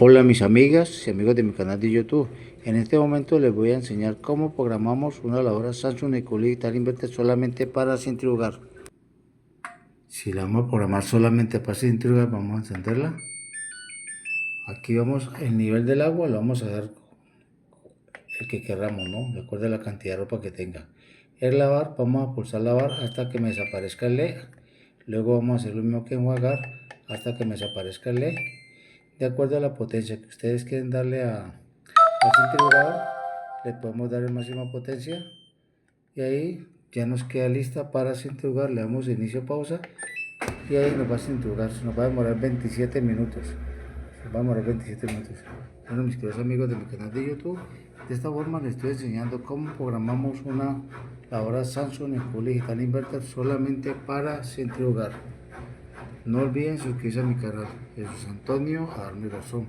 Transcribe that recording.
Hola mis amigas y amigos de mi canal de YouTube. En este momento les voy a enseñar cómo programamos una lavadora Samsung Ecobubble Inverter solamente para centrifugar. Si la vamos a programar solamente para centrifugar, vamos a encenderla. Aquí vamos, el nivel del agua lo vamos a dar el que queramos, ¿no? De acuerdo a la cantidad de ropa que tenga. El lavar, vamos a pulsar lavar hasta que me desaparezca el LED. Luego vamos a hacer lo mismo que enjuagar hasta que me desaparezca el LED. De acuerdo a la potencia que ustedes quieren darle al centrifugador, le podemos dar el máxima potencia y ahí ya nos queda lista para centrifugar. Le damos inicio, pausa y ahí nos va a centrifugar. Nos va a demorar 27 minutos. Nos va a demorar 27 minutos. Bueno, mis queridos amigos de mi canal de YouTube, de esta forma les estoy enseñando cómo programamos una lavadora Samsung Ecobubble Inverter solamente para centrifugar. No olviden suscribirse a mi canal. Jesús Antonio, a dar mi razón.